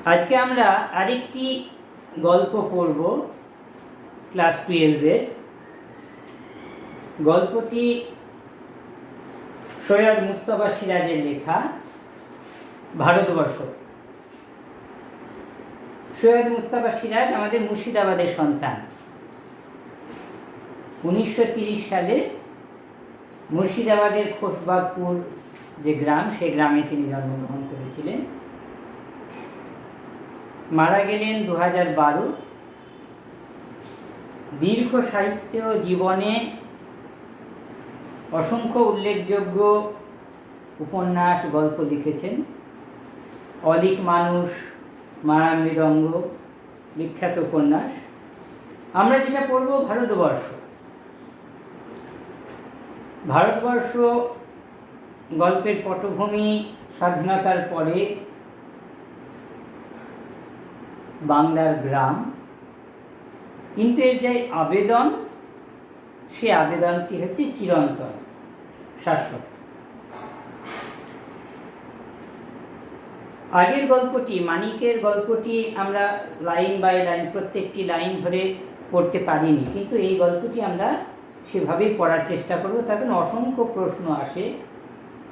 আজকে আমরা আরেকটি গল্প পড়ব ক্লাস 12-এর। গল্পটি সৈয়দ মুস্তফা সিরাজের লেখা ভারতবর্ষ। সৈয়দ মুস্তফা সিরাজ আমাদের মুর্শিদাবাদের সন্তান। 1930 সালে মুর্শিদাবাদের খোশবাগপুর যে গ্রাম, সেই গ্রামে তিনি জন্মগ্রহণ করেছিলেন। মারা গেলেন 2012। দীর্ঘ সাহিত্য জীবনে অসংখ্য উল্লেখযোগ্য উপন্যাস, গল্প লিখেছেন। অলিক মানুষ, মায়া মৃদঙ্গ বিখ্যাত উপন্যাস। আমরা যেটা পড়ব ভারতবর্ষ। ভারতবর্ষ গল্পের পটভূমি স্বাধীনতার পরে বাংলার গ্রাম, কিন্তু এর যে আবেদন, সে আবেদনটি হচ্ছে চিরন্তন, শাশ্বত। আগের গল্পটি, মানিকের গল্পটি আমরা লাইন বাই লাইন, প্রত্যেকটি লাইন ধরে পড়তে পারিনি, কিন্তু এই গল্পটি আমরা সেভাবেই পড়ার চেষ্টা করব। তার কারণ অসংখ্য প্রশ্ন আসে,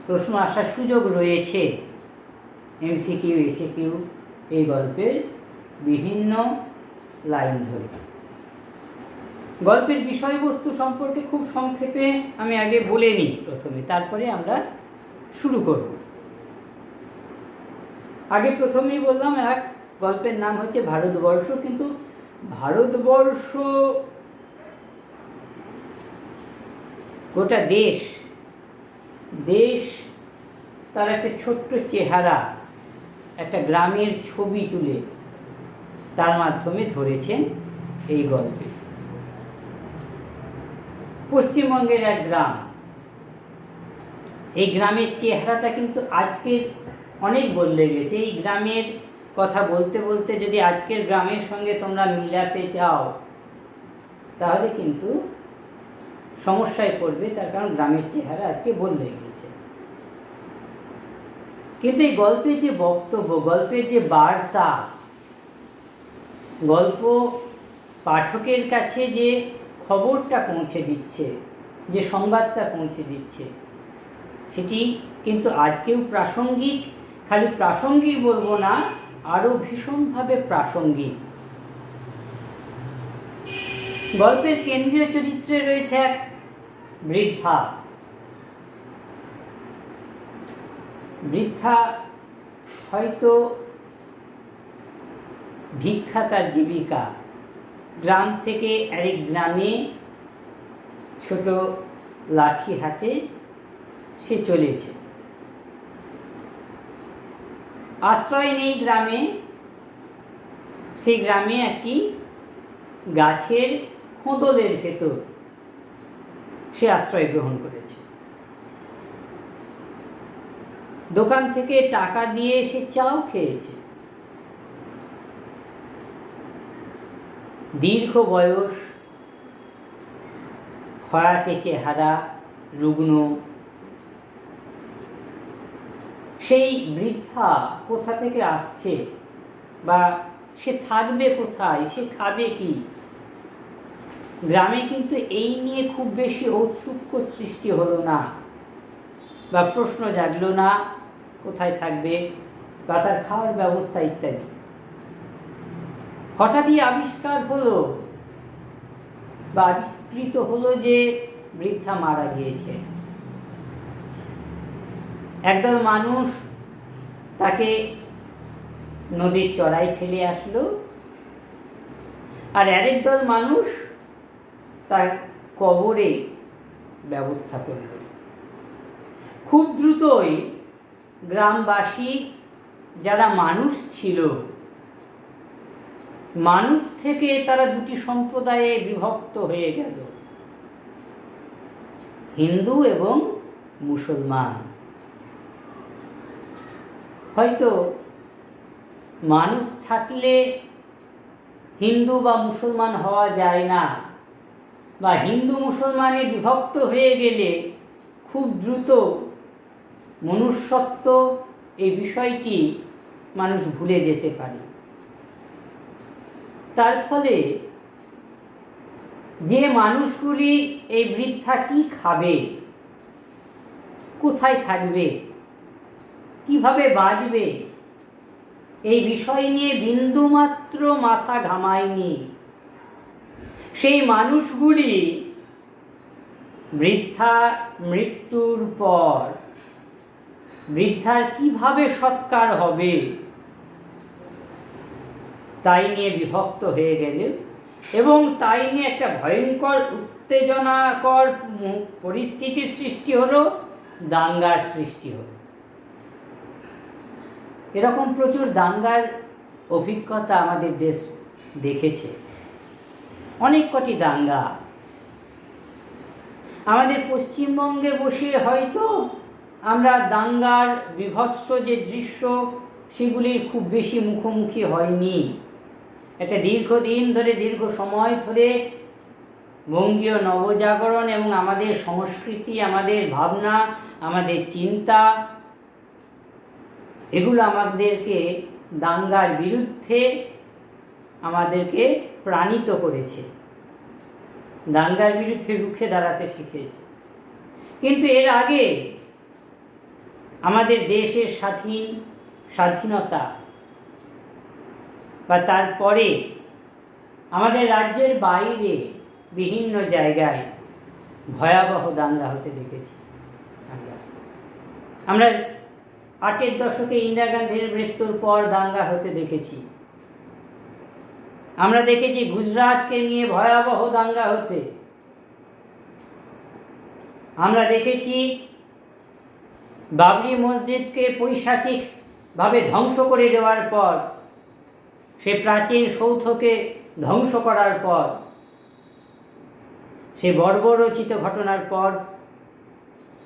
প্রশ্ন আসার সুযোগ রয়েছে। এমসিকিউ, এসিকিউ এই গল্পের বিভিন্ন লাইন ধরে। গল্পের বিষয়বস্তু সম্পর্কে খুব সংক্ষেপে আমি আগে বলে নিই প্রথমে, তারপরে আমরা শুরু করব। আগে প্রথমেই বললাম এক গল্পের নাম হচ্ছে ভারতবর্ষ, কিন্তু ভারতবর্ষ গোটা দেশ, দেশ তার একটা ছোট্ট চেহারা, একটা গ্রামের ছবি তুলে তার মাধ্যমে ধরেছেন এই গল্পে। পশ্চিমবঙ্গের এক গ্রাম, এই গ্রামের চেহারাটা কিন্তু আজকের অনেক বদলে গেছে। এই গ্রামের কথা বলতে বলতে যদি আজকের গ্রামের সঙ্গে তোমরা মিলাতে চাও, তাহলে কিন্তু সমস্যায় পড়বে, তার কারণ গ্রামের চেহারা আজকে বদলে গেছে। কিন্তু এই গল্পের যে বক্তব্য, গল্পের যে বার্তা, গল্প পাঠকের কাছে যে খবরটা পৌঁছে দিচ্ছে, যে সংবাদটা পৌঁছে দিচ্ছে, সেটি কিন্তু আজকেও প্রাসঙ্গিক। খালি প্রাসঙ্গিক বলবো না, আরও ভীষণভাবে প্রাসঙ্গিক। গল্পের কেন্দ্রীয় চরিত্রে রয়েছে এক বৃদ্ধা। বৃদ্ধা হয়তো ভিক্ষা তার জীবিকা। গ্রাম থেকে আরেক গ্রামে ছোট লাঠি হাতে সে চলেছে। আশ্রয় নেই গ্রামে, সেই গ্রামে একটি গাছের খোঁদলের ভেতর সে আশ্রয় গ্রহণ করেছে। দোকান থেকে টাকা দিয়ে সে চাও খেয়েছে। দীর্ঘ বয়স, খয়াটে চেহারা, রুগ্ন। সেই বৃদ্ধা কোথা থেকে আসছে, বা সে থাকবে কোথায়, সে খাবে কি? গ্রামে কিন্তু এই নিয়ে খুব বেশি ঔৎসুক্য সৃষ্টি হলো না, বা প্রশ্ন জাগলো না কোথায় থাকবে বা তার খাওয়ার ব্যবস্থা ইত্যাদি। হঠাৎই আবিষ্কার হলো বা আবিষ্কৃত হলো যে বৃদ্ধা মারা গিয়েছে। একদল মানুষ তাকে নদীর চড়ায় ফেলে আসলো, আর আরেক দল মানুষ তার কবরে ব্যবস্থা করল। খুব দ্রুতই গ্রামবাসী যারা মানুষ ছিল, মানুষ থেকে তারা দুটি সম্প্রদায়ে বিভক্ত হয়ে গেল, হিন্দু এবং মুসলমান। হয়তো মানুষ থাকলে হিন্দু বা মুসলমান হওয়া যায় না, বা হিন্দু মুসলমানে বিভক্ত হয়ে গেলে খুব দ্রুত মনুষ্যত্ব এই বিষয়টি মানুষ ভুলে যেতে পারে। তার ফলে যে মানুষগুলি এই বৃদ্ধা কি খাবে, কোথায় থাকবে, কিভাবে বাঁচবে, এই বিষয় নিয়ে বিন্দুমাত্র মাথা ঘামায়নি। সেই মানুষগুলি বৃদ্ধা মৃত্যুর পর বৃদ্ধার কিভাবে সৎকার হবে তাই নিয়ে বিভক্ত হয়ে গেল, এবং তাই নিয়ে একটা ভয়ঙ্কর উত্তেজনাকর পরিস্থিতির সৃষ্টি হলো, দাঙ্গার সৃষ্টি হলো। এরকম প্রচুর দাঙ্গার অভিজ্ঞতা আমাদের দেশ দেখেছে, অনেক কটি দাঙ্গা। আমাদের পশ্চিমবঙ্গে বসে হয়তো আমরা দাঙ্গার বিভৎস যে দৃশ্য সেগুলির খুব বেশি মুখোমুখি হয়নি। একটা দীর্ঘদিন ধরে, দীর্ঘ সময় ধরে বঙ্গীয় নবজাগরণ এবং আমাদের সংস্কৃতি, আমাদের ভাবনা, আমাদের চিন্তা, এগুলো আমাদেরকে দাঙ্গার বিরুদ্ধে আমাদেরকে প্রাণিত করেছে, দাঙ্গার বিরুদ্ধে রুখে দাঁড়াতে শিখেছে। কিন্তু এর আগে আমাদের দেশের স্বাধীনতা বা তারপরে আমাদের রাজ্যের বাইরে বিভিন্ন জায়গায় ভয়াবহ দাঙ্গা হতে দেখেছি। আমরা ৮-এর দশকে ইন্দিরা গান্ধীর মৃত্যুর পর দাঙ্গা হতে দেখেছি। আমরা দেখেছি গুজরাটকে নিয়ে ভয়াবহ দাঙ্গা হতে। আমরা দেখেছি বাবরি মসজিদকে পৈশাচিকভাবে ধ্বংস করে দেওয়ার পর, সে প্রাচীন সৌধকে ধ্বংস করার পর, সে বর্বরচিত ঘটনার পর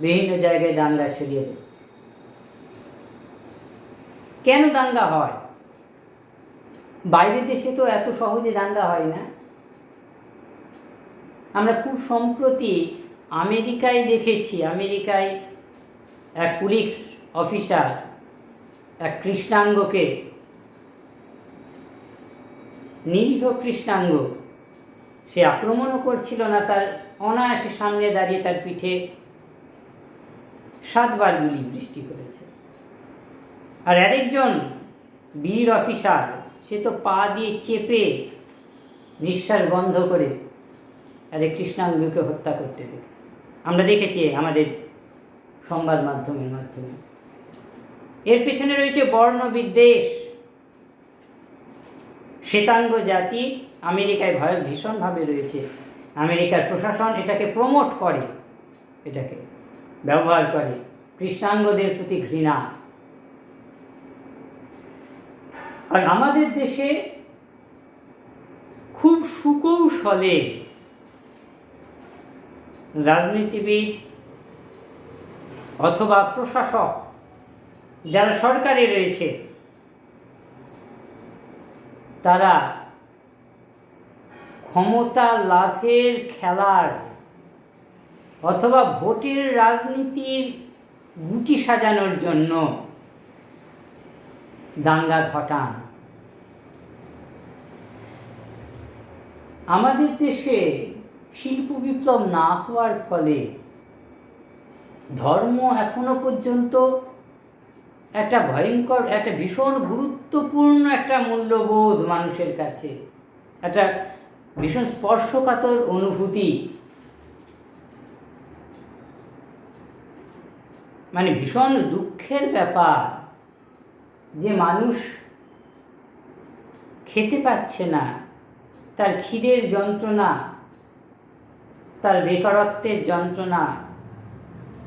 বিভিন্ন জায়গায় দাঙ্গা ছড়িয়ে দেয়। কেন দাঙ্গা হয়? বাইরের দেশে তো এত সহজে দাঙ্গা হয় না। আমরা খুব সম্প্রতি আমেরিকায় দেখেছি, আমেরিকায় এক পুলিশ অফিসার এক কৃষ্ণাঙ্গকে, নিরীহ কৃষ্ণাঙ্গ, সে আক্রমণও করছিল না, তার অনায়াসে সামনে দাঁড়িয়ে তার পিঠে 7 বার গুলি বৃষ্টি করেছে। আর আরেকজন বীর অফিসার, সে তো পা দিয়ে চেপে নিঃশ্বাস বন্ধ করে আরেক কৃষ্ণাঙ্গকে হত্যা করতে দেখে আমরা দেখেছি আমাদের সংবাদ মাধ্যমের মাধ্যমে। এর পেছনে রয়েছে বর্ণবিদ্বেষ। শ্বেতাঙ্গ জাতি আমেরিকায় ভীষণভাবে রয়েছে। আমেরিকার প্রশাসন এটাকে প্রমোট করে, এটাকে ব্যবহার করে, কৃষ্ণাঙ্গদের প্রতি ঘৃণা। আর আমাদের দেশে খুব সুকৌশলে রাজনীতিবিদ অথবা প্রশাসক যারা সরকারে রয়েছে, তারা ক্ষমতা লাভের খেলার অথবা ভোটের রাজনীতির গুটি সাজানোর জন্য দাঙ্গা ঘটান। আমাদের দেশে শিল্প বিপ্লব না হওয়ার ফলে ধর্ম এখনো পর্যন্ত একটা ভয়ঙ্কর, একটা ভীষণ গুরুত্বপূর্ণ একটা মূল্যবোধ মানুষের কাছে, একটা ভীষণ স্পর্শকাতর অনুভূতি, মানে ভীষণ দুঃখের ব্যাপার যে মানুষ খেতে পাচ্ছে না, তার খিদের যন্ত্রণা, তার বেকারত্বের যন্ত্রণা,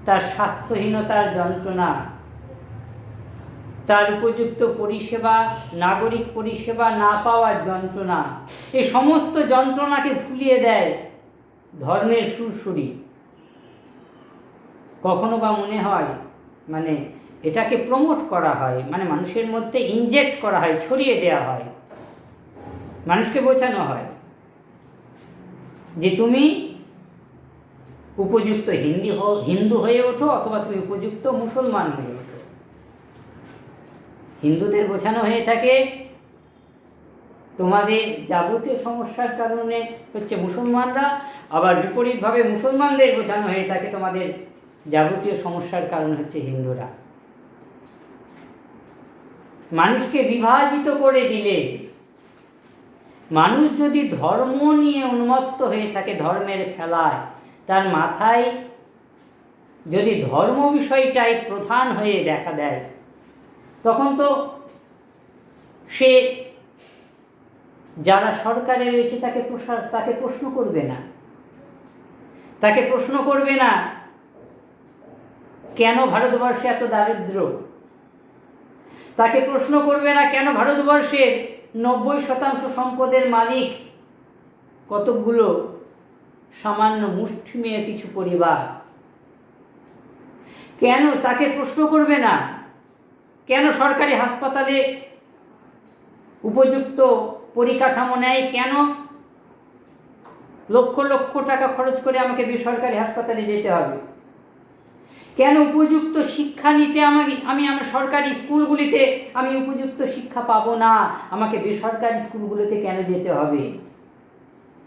তার স্বাস্থ্যহীনতার যন্ত্রণা, তার উপযুক্ত পরিষেবা, নাগরিক পরিষেবা না পাওয়ার যন্ত্রণা, এই সমস্ত যন্ত্রণাকে ভুলিয়ে দেয় ধর্মের সুরসুরি। কখনো বা মনে হয় মানে এটাকে প্রমোট করা হয়, মানে মানুষের মধ্যে ইনজেক্ট করা হয়, ছড়িয়ে দেওয়া হয়, মানুষকে বোঝানো হয় যে তুমি উপযুক্ত হিন্দু হয়ে ওঠো অথবা তুমি উপযুক্ত মুসলমান হয়ে ওঠো। হিন্দুদের বোঝানো হয়ে থাকে তোমাদের যাবতীয় সমস্যার কারণে হচ্ছে মুসলমানরা, আবার বিপরীতভাবে মুসলমানদের বোঝানো হয়ে থাকে তোমাদের যাবতীয় সমস্যার কারণ হচ্ছে হিন্দুরা। মানুষকে বিভাজিত করে দিলে, মানুষ যদি ধর্ম নিয়ে উন্মত্ত হয়ে থাকে, ধর্মের খেলায়, তার মাথায় যদি ধর্ম বিষয়টাই প্রধান হয়ে দেখা দেয়, তখন তো সে যারা সরকারে রয়েছে তাকে প্রশ্ন করবে না, তাকে প্রশ্ন করবে না কেন ভারতবর্ষে এত দারিদ্র, তাকে প্রশ্ন করবে না কেন ভারতবর্ষের 90% সম্পদের মালিক কতকগুলো সামান্য মুষ্টিমেয় কিছু পরিবার, কেন তাকে প্রশ্ন করবে না কেন সরকারি হাসপাতালে উপযুক্ত পরিকাঠামো নেই, কেন লক্ষ লক্ষ টাকা খরচ করে আমাকে বেসরকারি হাসপাতালে যেতে হবে, কেন উপযুক্ত শিক্ষা নিতে আমি আমার সরকারি স্কুলগুলিতে আমি উপযুক্ত শিক্ষা পাবো না, আমাকে বেসরকারি স্কুলগুলোতে কেন যেতে হবে,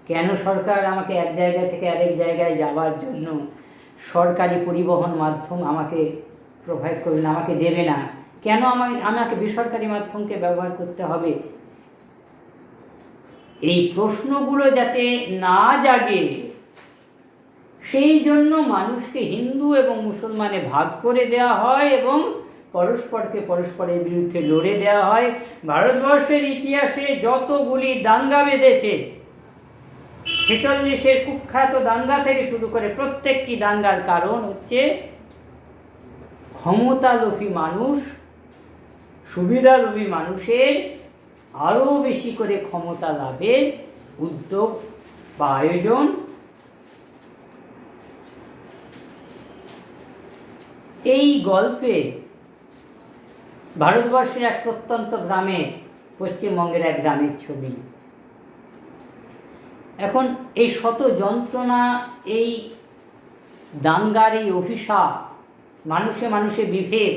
কেন সরকার আমাকে এক জায়গা থেকে আরেক জায়গায় যাওয়ার জন্য সরকারি পরিবহন মাধ্যম আমাকে প্রোভাইড করবে না, আমাকে দেবে না, কেন আমাকে বেসরকারি মাধ্যমকে ব্যবহার করতে হবে। এই প্রশ্নগুলো যাতে না জাগে সেই জন্য মানুষকে হিন্দু এবং মুসলমানে ভাগ করে দেওয়া হয় এবং পরস্পরকে পরস্পরের বিরুদ্ধে লড়ে দেওয়া হয়। ভারতবর্ষের ইতিহাসে যতগুলি দাঙ্গা বেঁধেছে, 46-এর কুখ্যাত দাঙ্গা থেকে শুরু করে প্রত্যেকটি দাঙ্গার কারণ হচ্ছে ক্ষমতালোভী মানুষ, সুবিধালোভী মানুষের আরও বেশি করে ক্ষমতা লাভের উদ্যোগ বা আয়োজন। এই গল্পে ভারতবর্ষের এক প্রত্যন্ত গ্রামে, পশ্চিমবঙ্গের এক গ্রামের ছবি। এখন এই শত যন্ত্রণা, এই দাঙ্গার এই অভিশাপ, মানুষে মানুষে বিভেদ,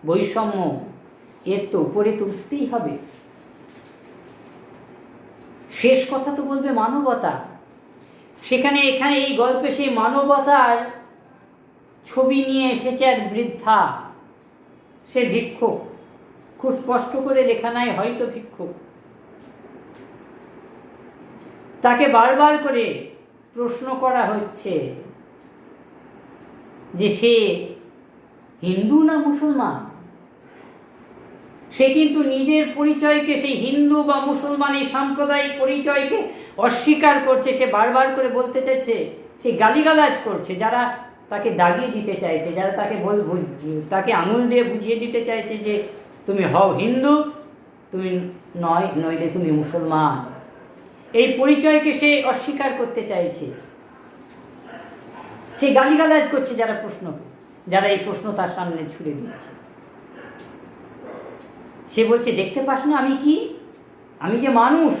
বৈষম্য, এর তো উপরে তো উঠতেই হবে। শেষ কথা তো বলবে মানবতা। এখানে এই গল্পে সেই মানবতার ছবি নিয়ে এসেছে এক বৃদ্ধা, সে ভিক্ষুক, খুব স্পষ্ট করে লেখা নাই, হয়তো ভিক্ষুক। তাকে বারবার করে প্রশ্ন করা হচ্ছে যে সে হিন্দু না মুসলমান। সে কিন্তু নিজের পরিচয়কে, সেই হিন্দু বা মুসলমান এই সাম্প্রদায়িক পরিচয়কে অস্বীকার করছে। সে বারবার করে বলতে চাইছে, সে গালিগালাজ করছে যারা তাকে দাগিয়ে দিতে চাইছে, যারা তাকে আঙুল দিয়ে বুঝিয়ে দিতে চাইছে যে তুমি হও হিন্দু, তুমি নইলে তুমি মুসলমান। এই পরিচয়কে সে অস্বীকার করতে চাইছে। সে গালিগালাজ করছে যারা এই প্রশ্ন তার সামনে ছুড়ে দিচ্ছে। সে বলছে, দেখতে পাস না আমি কি? আমি যে মানুষ,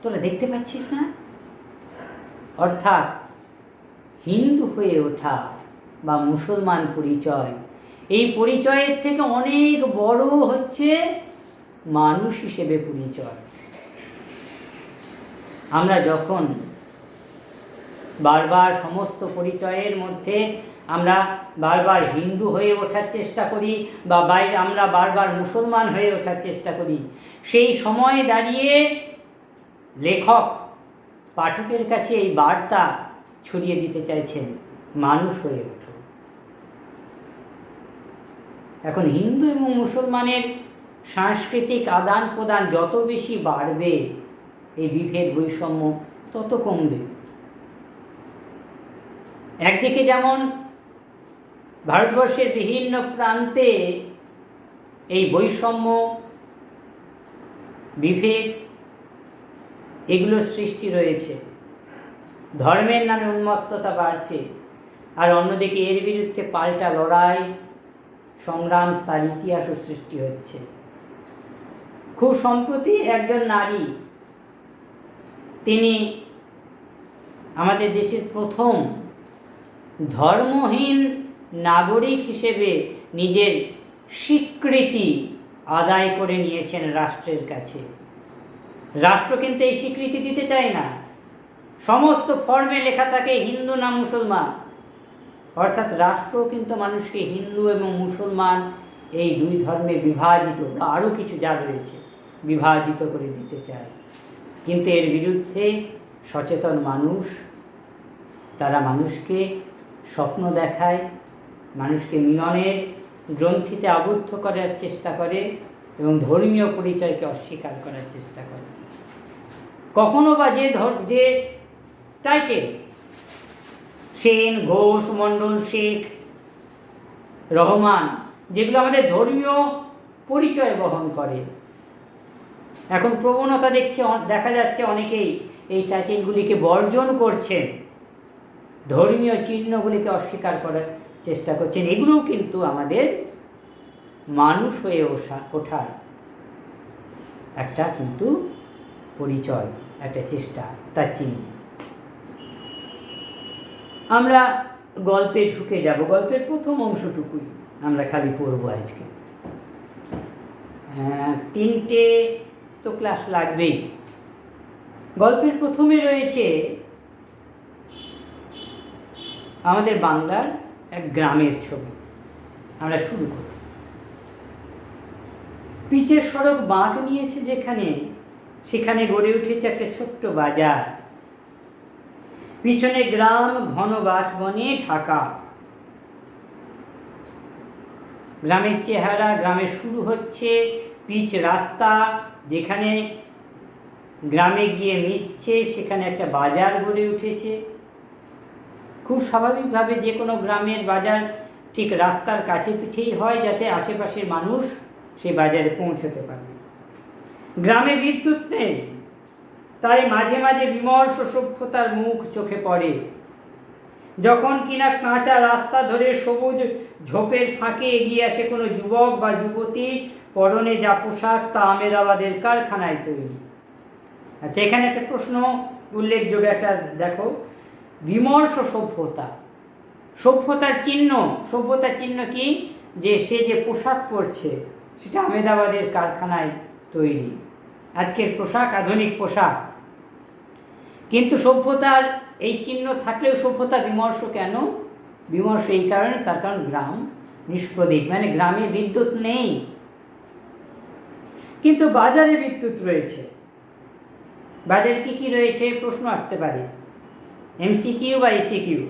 তোরা দেখতে পাচ্ছিস না? অর্থাৎ হিন্দু হয়ে ওঠা বা মুসলমান পরিচয়, এই পরিচয়ের থেকে অনেক বড় হচ্ছে মানুষ হিসেবে পরিচয়। আমরা যখন বারবার সমস্ত পরিচয়ের মধ্যে আমরা বারবার হিন্দু হয়ে ওঠার চেষ্টা করি বা আমরা বারবার মুসলমান হয়ে ওঠার চেষ্টা করি, সেই সময় দাঁড়িয়ে লেখক পাঠকের কাছে এই বার্তা ছড়িয়ে দিতে চাইছেন, মানুষ হয়ে ওঠো। এখন হিন্দু এবং মুসলমানের সাংস্কৃতিক আদান প্রদান যত বেশি বাড়বে, এই বিভেদ বৈষম্য তত কমবে। একদিকে যেমন ভারতবর্ষের বিভিন্ন প্রান্তে এই বৈষম্য, বিভেদ, এগুলোর সৃষ্টি রয়েছে, ধর্মের নামে উন্মত্ততা বাড়ছে, আর অন্যদিকে এর বিরুদ্ধে পাল্টা লড়াই, সংগ্রাম, তার ইতিহাসও সৃষ্টি হচ্ছে। খুব সম্প্রতি একজন নারী, তিনি আমাদের দেশের প্রথম ধর্মহীন নাগরিক হিসেবে নিজের স্বীকৃতি আদায় করে নিয়েছেন রাষ্ট্রের কাছে। রাষ্ট্র কিন্তু এই স্বীকৃতি দিতে চায় না। সমস্ত ফর্মে লেখা থাকে হিন্দু না মুসলমান, অর্থাৎ রাষ্ট্র কিন্তু মানুষকে হিন্দু এবং মুসলমান এই দুই ধর্মে বিভাজিত বা আরও কিছু যা রয়েছে বিভাজিত করে দিতে চায়। কিন্তু এর বিরুদ্ধে সচেতন মানুষ, তারা মানুষকে স্বপ্ন দেখায়, মানুষকে মিলনের গ্রন্থিতে আবদ্ধ করার চেষ্টা করে এবং ধর্মীয় পরিচয়কে অস্বীকার করার চেষ্টা করে। কখনো বা যে টাইটেল সেন, ঘোষ, মণ্ডল, শেখ, রহমান, যেগুলো আমাদের ধর্মীয় পরিচয় বহন করে, এখন প্রবণতা দেখা যাচ্ছে অনেকেই এই টাইটেলগুলিকে বর্জন করছেন, ধর্মীয় চিহ্নগুলিকে অস্বীকার করার চেষ্টা করছেন। এগুলোও কিন্তু আমাদের মানুষ হয়ে ওঠার একটা কিন্তু পরিচয়, একটা চেষ্টা, তার চিহ্ন। আমরা গল্পে ঢুকে যাব। গল্পের প্রথম অংশটুকুই আমরা খালি পড়ব আজকে। 3টে তো ক্লাস লাগবেই। গল্পের প্রথমে রয়েছে আমাদের বাংলার এক গ্রামের ছবি। আমরা শুরু করি। পিচের সড়ক বাঁক নিয়েছে যেখানে, সেখানে গড়ে উঠেছে একটা ছোট্ট বাজার। পিছনে গ্রাম ঘন বাঁশবনে ঢাকা। গ্রামের চেহারা, গ্রামে শুরু হচ্ছে পিচ রাস্তা, যেখানে গ্রামে গিয়ে মিশছে, সেখানে একটা বাজার গড়ে উঠেছে। খুব স্বাভাবিকভাবে যে কোনো গ্রামের বাজার ঠিক রাস্তার কাছে পিঠেই হয়, যাতে আশেপাশের মানুষ সেই বাজারে পৌঁছতে পারে। গ্রামে বিদ্যুৎ নেই, তাই মাঝে মাঝে বিমর্ষ সভ্যতার মুখ চোখে পড়ে, যখন কিনা কাঁচা রাস্তা ধরে সবুজ ঝোপের ফাঁকে এগিয়ে আসে কোনো যুবক বা যুবতী, পরনে যা পোশাক তা আমেদাবাদের কারখানায় তৈরি। আচ্ছা, এখানে একটা প্রশ্ন উল্লেখযোগ্য একটা দেখো, বিমর্ষ সভ্যতা, সভ্যতার চিহ্ন কি? যে সে যে পোশাক পরছে সেটা আমেদাবাদের কারখানায় তৈরি। আজকের পোশাক আধুনিক পোশাক, কিন্তু সভ্যতার এই চিহ্ন থাকলেও সভ্যতা বিমর্ষ কেন? বিমর্ষ এই কারণে, তার কারণ গ্রাম নিষ্প্রদীপ, মানে গ্রামে বিদ্যুৎ নেই, কিন্তু বাজারে বিদ্যুৎ রয়েছে। বাজারে কি রয়েছে প্রশ্ন আসতে পারে, এমসিকিউ বা এসিকিউ।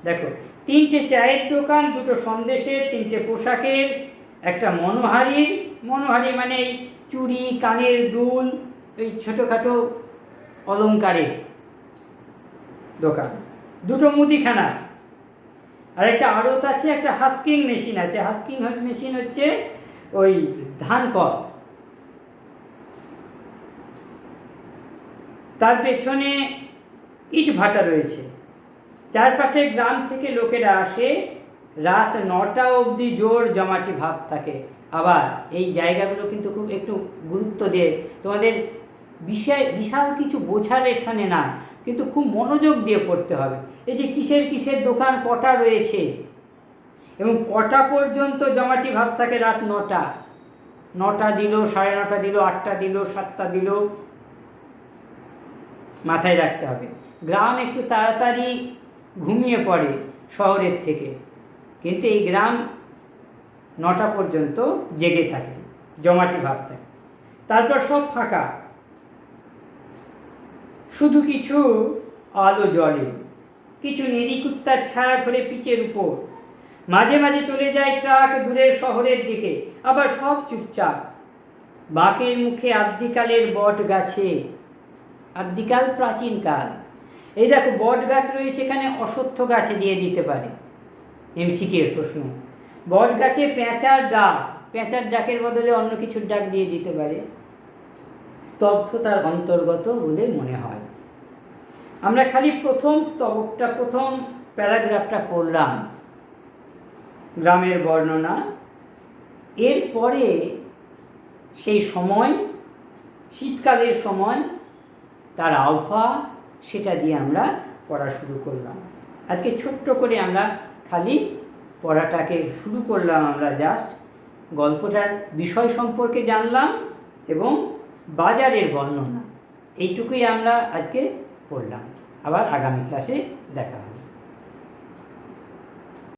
দেখো, 3টে চায়ের দোকান, 2টো সন্দেশের, 3টে পোশাকের, একটা মনোহারি মানে এই চুড়ি, কানের দুল, এই ছোটোখাটো অলংকারের দোকান, 2টো মুদিখানা, আর একটা আড়ত আছে, একটা হাস্কিং মেশিন আছে। হাস্কিং মেশিন হচ্ছে ওই ধান কল। তার পেছনে ইট ভাটা রয়েছে। চারপাশে গ্রাম থেকে লোকেরা আসে, রাত 9টা অবধি জোর জমাটি ভাব থাকে। আবার এই জায়গাগুলো কিন্তু খুব একটু গুরুত্ব দিয়ে তোমাদের বিশাল কিছু বোঝার এখানে না, কিন্তু খুব মনোযোগ দিয়ে পড়তে হবে। এই যে কিসের দোকান কটা রয়েছে এবং কটা পর্যন্ত জমাটি ভাব থাকে, রাত 9টা দিল, 9:30 দিল, 8টা দিল, 7টা দিল, মাথায় রাখতে হবে। গ্রাম একটু তাড়াতাড়ি ঘুমিয়ে পড়ে শহরের থেকে, কিন্তু এই গ্রাম 9টা পর্যন্ত জেগে থাকে, জমাটি ভাব থাকে। তারপর সব ফাঁকা, শুধু কিছু আলো জ্বলে, কিছু নিরিকুত্তার ছায়া ঘরে পিচের উপর। মাঝে মাঝে চলে যায় ট্রাক দূরের শহরের দিকে, আবার সব চুপচাপ। বাঁকের মুখে আদ্যিকালের বট গাছে, আদ্যিকাল প্রাচীনকাল। এই দেখো, বট গাছ রয়েছে এখানে, অশ্বত্থ গাছে দিয়ে দিতে পারে এমসিকিউ প্রশ্ন। বট গাছে পেঁচার ডাকের বদলে অন্য কিছুর ডাক দিয়ে দিতে পারে। স্তব্ধতার অন্তর্গত বলে মনে হয়। আমরা খালি প্রথম প্যারাগ্রাফটা পড়লাম, গ্রামের বর্ণনা। এরপরে সেই সময়, শীতকালের সময়, তার আবহাওয়া, সেটা দিয়ে আমরা পড়া শুরু করলাম। আজকে ছোট্ট করে আমরা খালি পড়াটাকে শুরু করলাম, আমরা জাস্ট গল্পটার বিষয় সম্পর্কে জানলাম এবং বাজারের বর্ণনা, এইটুকুই আমরা আজকে পড়লাম। আবার আগামী ক্লাসে দেখা হবে।